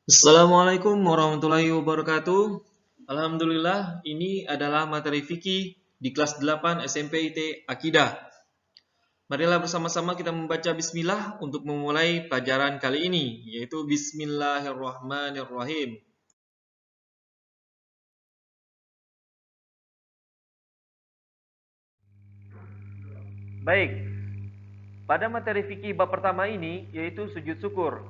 Assalamualaikum warahmatullahi wabarakatuh. Alhamdulillah, ini adalah materi fikih di kelas 8 SMP IT Akidah. Marilah bersama-sama kita membaca bismillah untuk memulai pelajaran kali ini, yaitu Bismillahirrahmanirrahim. Baik, pada materi fikih bab pertama ini yaitu sujud syukur.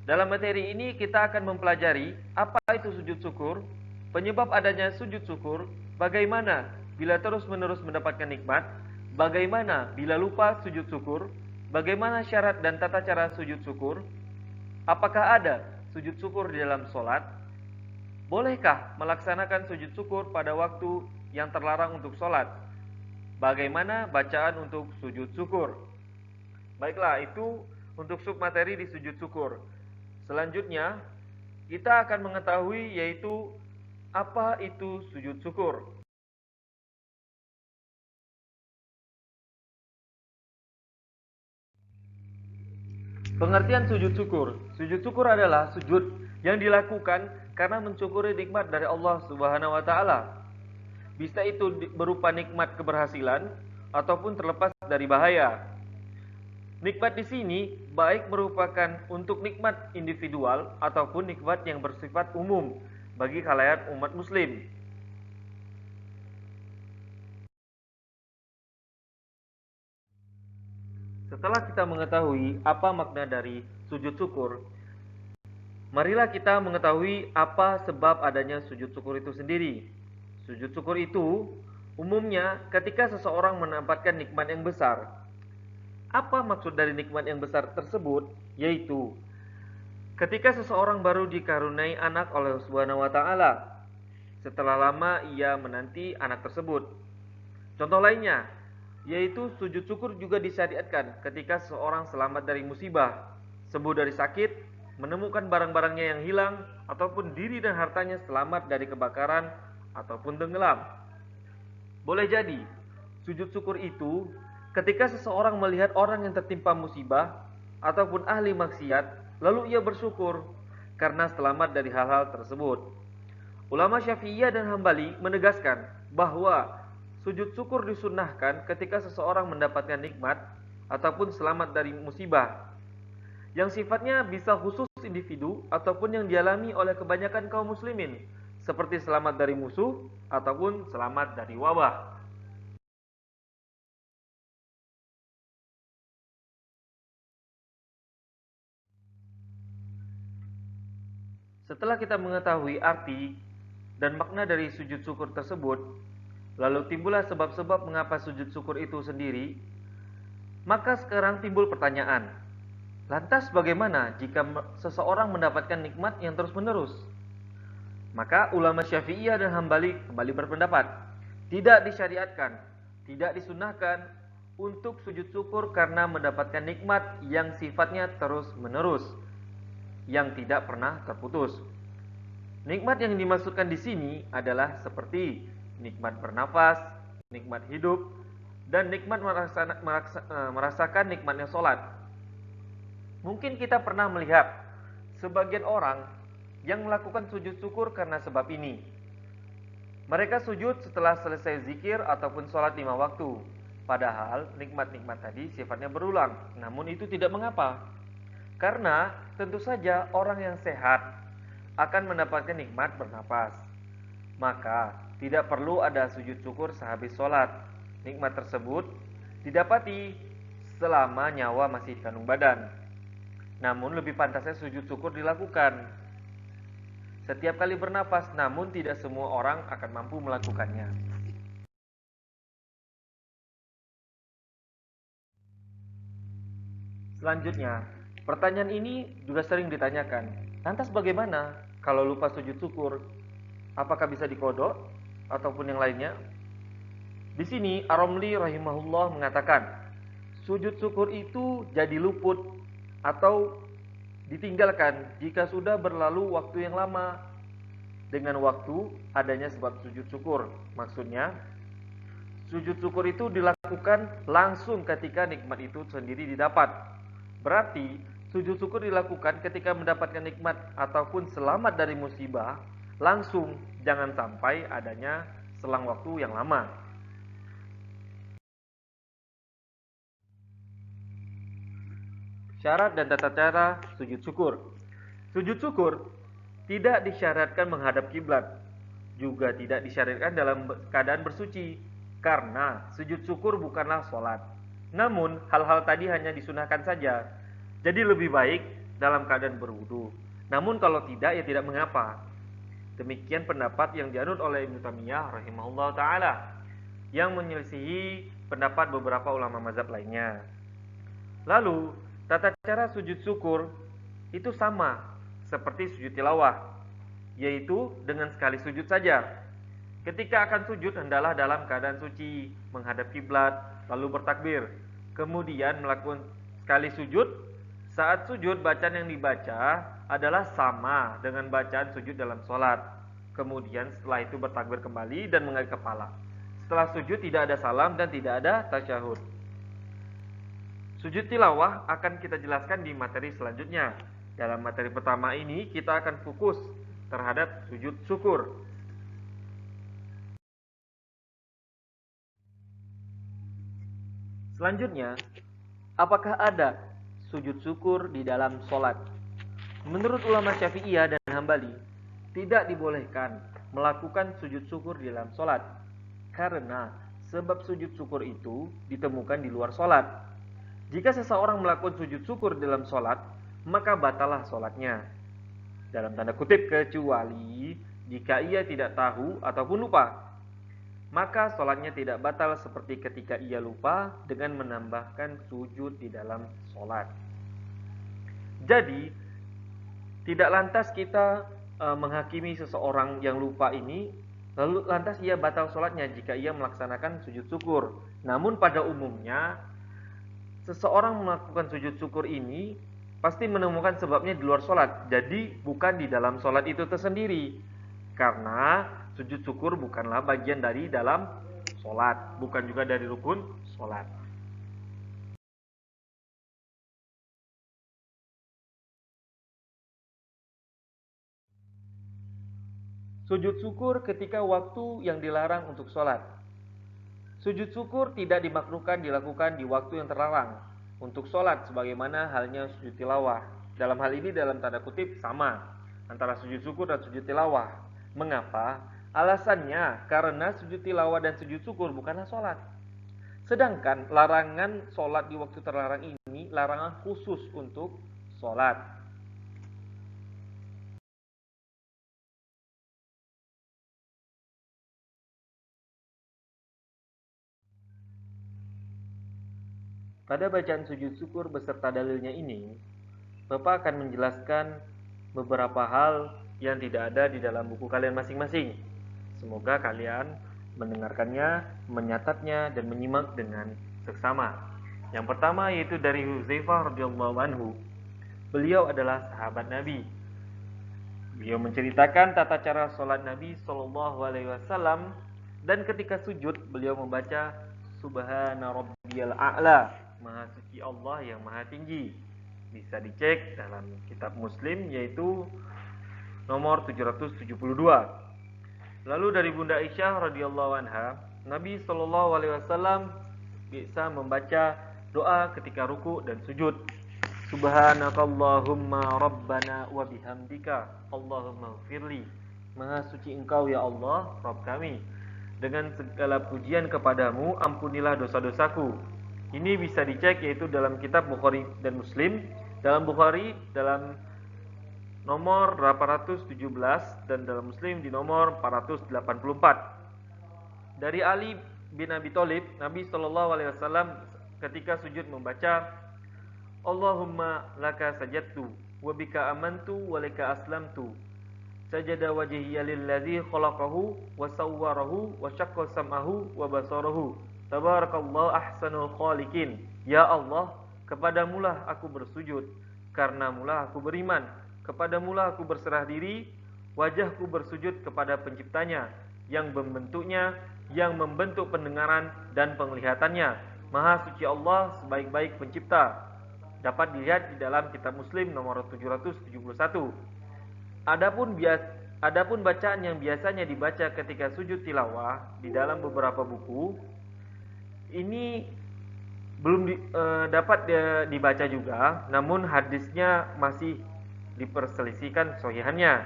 Dalam materi ini kita akan mempelajari apa itu sujud syukur, penyebab adanya sujud syukur, bagaimana bila terus-menerus mendapatkan nikmat, bagaimana bila lupa sujud syukur, bagaimana syarat dan tata cara sujud syukur, apakah ada sujud syukur di dalam sholat, bolehkah melaksanakan sujud syukur pada waktu yang terlarang untuk sholat, bagaimana bacaan untuk sujud syukur. Baiklah, itu untuk submateri di sujud syukur. Selanjutnya, kita akan mengetahui yaitu apa itu sujud syukur. Pengertian sujud syukur. Sujud syukur adalah sujud yang dilakukan karena mensyukuri nikmat dari Allah Subhanahu wa taala. Bisa itu berupa nikmat keberhasilan ataupun terlepas dari bahaya. Nikmat di sini baik merupakan untuk nikmat individual ataupun nikmat yang bersifat umum bagi khalayak umat muslim. Setelah kita mengetahui apa makna dari sujud syukur, marilah kita mengetahui apa sebab adanya sujud syukur itu sendiri. Sujud syukur itu umumnya ketika seseorang mendapatkan nikmat yang besar. Apa maksud dari nikmat yang besar tersebut? Yaitu ketika seseorang baru dikaruniai anak oleh Subhanahu wa taala. Setelah lama ia menanti anak tersebut. Contoh lainnya, yaitu sujud syukur juga disyariatkan ketika seseorang selamat dari musibah, sembuh dari sakit, menemukan barang-barangnya yang hilang, ataupun diri dan hartanya selamat dari kebakaran ataupun tenggelam. Boleh jadi, sujud syukur itu ketika seseorang melihat orang yang tertimpa musibah ataupun ahli maksiat, lalu ia bersyukur karena selamat dari hal-hal tersebut. Ulama Syafi'iyah dan Hambali menegaskan bahwa sujud syukur disunnahkan ketika seseorang mendapatkan nikmat ataupun selamat dari musibah yang sifatnya bisa khusus individu ataupun yang dialami oleh kebanyakan kaum muslimin, seperti selamat dari musuh ataupun selamat dari wabah. Setelah kita mengetahui arti dan makna dari sujud syukur tersebut, lalu timbullah sebab-sebab mengapa sujud syukur itu sendiri, maka sekarang timbul pertanyaan, lantas bagaimana jika seseorang mendapatkan nikmat yang terus-menerus? Maka ulama Syafi'iyah dan Hambali kembali berpendapat, tidak disyariatkan, tidak disunnahkan untuk sujud syukur karena mendapatkan nikmat yang sifatnya terus-menerus, yang tidak pernah terputus. Nikmat yang dimaksudkan di sini adalah seperti nikmat bernafas, nikmat hidup, dan nikmat merasakan nikmatnya sholat. Mungkin kita pernah melihat sebagian orang yang melakukan sujud syukur karena sebab ini. Mereka sujud setelah selesai zikir ataupun sholat 5 waktu. Padahal nikmat-nikmat tadi sifatnya berulang. Namun itu tidak mengapa. Karena tentu saja orang yang sehat akan mendapatkan nikmat bernafas. Maka tidak perlu ada sujud syukur sehabis sholat. Nikmat tersebut didapati selama nyawa masih di kandung badan. Namun lebih pantasnya sujud syukur dilakukan setiap kali bernafas, namun tidak semua orang akan mampu melakukannya. Selanjutnya, pertanyaan ini juga sering ditanyakan. Lantas bagaimana kalau lupa sujud syukur? Apakah bisa dikodok ataupun yang lainnya? Di sini Ar-Ramli rahimahullah mengatakan, sujud syukur itu jadi luput atau ditinggalkan jika sudah berlalu waktu yang lama dengan waktu adanya sebab sujud syukur. Maksudnya, sujud syukur itu dilakukan langsung ketika nikmat itu sendiri didapat. Berarti Sujud syukur dilakukan ketika mendapatkan nikmat ataupun selamat dari musibah, langsung, jangan sampai adanya selang waktu yang lama. Syarat dan tata cara sujud syukur. Sujud syukur tidak disyaratkan menghadap kiblat, juga tidak disyaratkan dalam keadaan bersuci, karena sujud syukur bukanlah sholat. Namun, hal-hal tadi hanya disunahkan saja. Jadi lebih baik dalam keadaan berwudu. Namun kalau tidak, ya tidak mengapa. Demikian pendapat yang dianut oleh Ibnu Taimiyah rahimahullah ta'ala, yang menyelisihi pendapat beberapa ulama mazhab lainnya. Lalu, tata cara sujud syukur itu sama seperti sujud tilawah, yaitu dengan sekali sujud saja. Ketika akan sujud, hendaklah dalam keadaan suci, menghadap kiblat, lalu bertakbir. Kemudian melakukan sekali sujud. Saat sujud, bacaan yang dibaca adalah sama dengan bacaan sujud dalam sholat. Kemudian setelah itu bertakbir kembali dan mengangkat kepala. Setelah sujud tidak ada salam dan tidak ada tasyahud. Sujud tilawah akan kita jelaskan di materi selanjutnya. Dalam materi pertama ini kita akan fokus terhadap sujud syukur. Selanjutnya, apakah ada sujud syukur di dalam sholat? Menurut ulama Syafi'iyah dan Hambali, tidak dibolehkan melakukan sujud syukur di dalam sholat, karena sebab sujud syukur itu ditemukan di luar sholat. Jika seseorang melakukan sujud syukur dalam sholat, maka batalah sholatnya. Dalam tanda kutip, kecuali jika ia tidak tahu ataupun lupa. Maka sholatnya tidak batal seperti ketika ia lupa dengan menambahkan sujud di dalam sholat. Jadi, tidak lantas kita menghakimi seseorang yang lupa ini, lalu lantas ia batal sholatnya jika ia melaksanakan sujud syukur. Namun pada umumnya, seseorang melakukan sujud syukur ini pasti menemukan sebabnya di luar sholat. Jadi bukan di dalam sholat itu tersendiri. Karena sujud syukur bukanlah bagian dari dalam sholat, bukan juga dari rukun sholat. Sujud syukur ketika waktu yang dilarang untuk sholat. Sujud syukur tidak dimakruhkan dilakukan di waktu yang terlarang untuk sholat, sebagaimana halnya sujud tilawah. Dalam hal ini dalam tanda kutip sama antara sujud syukur dan sujud tilawah. Mengapa? Alasannya karena sujud tilawah dan sujud syukur bukanlah sholat. Sedangkan larangan sholat di waktu terlarang ini larangan khusus untuk sholat. Pada bacaan sujud syukur beserta dalilnya ini, Bapak akan menjelaskan beberapa hal yang tidak ada di dalam buku kalian masing-masing. Semoga kalian mendengarkannya, menyatatnya, dan menyimak dengan seksama. Yang pertama yaitu dari Hudzaifah radhiyallahu anhu. Beliau adalah sahabat Nabi. Beliau menceritakan tata cara sholat Nabi Shallallahu Alaihi Wasallam, dan ketika sujud beliau membaca Subhana Rabbiyal A'la, Maha Suci Allah yang Maha Tinggi. Bisa dicek dalam kitab Muslim yaitu nomor 772. Lalu dari Bunda Aisyah radhiyallahu anha, Nabi Shallallahu Alaihi Wasallam bisa membaca doa ketika ruku dan sujud. Subhanakallahumma rabbana wa bihamdika Allahumma ighfirli. Maha suci Engkau ya Allah, Rabb kami. Dengan segala pujian kepadamu, ampunilah dosa-dosaku. Ini bisa dicek yaitu dalam kitab Bukhari dan Muslim. Dalam Bukhari dalam nomor 817 dan dalam Muslim di nomor 484. Dari Ali bin Abi Thalib, Nabi Shallallahu Alaihi Wasallam ketika sujud membaca Allahumma laka sajadtu wa bika amantu wa laka aslamtu sajada wajhiya lilladzi khalaqahu wa sawwarahu wa syaqqa sam'ahu wa basarahu tabarakallahu ahsanul khaliqin. Ya Allah, kepadamulah aku bersujud, karenamulah aku beriman, kepadamulah aku berserah diri, wajahku bersujud kepada penciptanya yang membentuknya, yang membentuk pendengaran dan penglihatannya. Maha suci Allah sebaik-baik pencipta. dapat dilihat di dalam kitab Muslim nomor 771. Adapun bacaan yang biasanya dibaca ketika sujud tilawah di dalam beberapa buku ini belum dapat dibaca juga, namun hadisnya masih diperselisihkan sohihannya.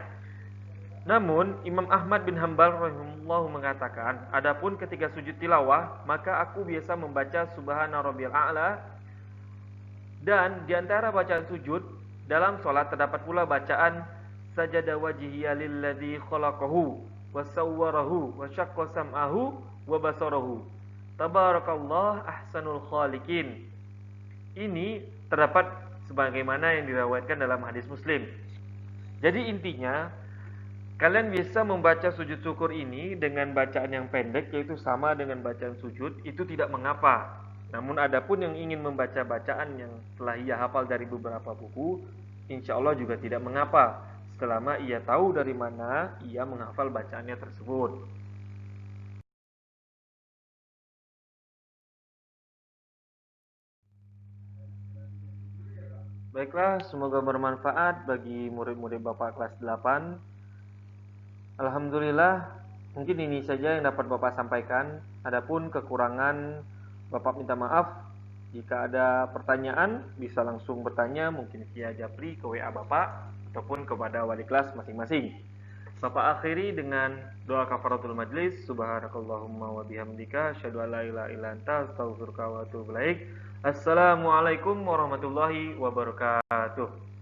Namun Imam Ahmad bin Hanbal rahimahullah mengatakan, adapun ketika sujud tilawah, maka aku biasa membaca Subhana Rabbiyal A'la, dan di antara bacaan sujud dalam sholat terdapat pula bacaan sajada wajhiya lilladzi khalaqahu wa sawwarahu wa syaqqa sam'ahu wa basarahu. Tabarakallah ahsanul khaliqin. Ini terdapat sebagaimana yang diriwayatkan dalam hadis Muslim. Jadi intinya, kalian bisa membaca sujud syukur ini dengan bacaan yang pendek, yaitu sama dengan bacaan sujud, itu tidak mengapa. Namun adapun yang ingin membaca bacaan yang telah ia hafal dari beberapa buku, insya Allah juga tidak mengapa, selama ia tahu dari mana ia menghafal bacaannya tersebut. Baiklah, semoga bermanfaat bagi murid-murid Bapak kelas 8. Alhamdulillah, mungkin ini saja yang dapat Bapak sampaikan. Adapun kekurangan, Bapak minta maaf. Jika ada pertanyaan, bisa langsung bertanya, mungkin via Japri ke WA Bapak, ataupun kepada wali kelas masing-masing. Bapak akhiri dengan doa kafaratul majlis. Subhanakallahumma wa bihamdika, asyhadu an la ilaha illa anta, astaghfiruka wa atubu ilaik. Assalamualaikum warahmatullahi wabarakatuh.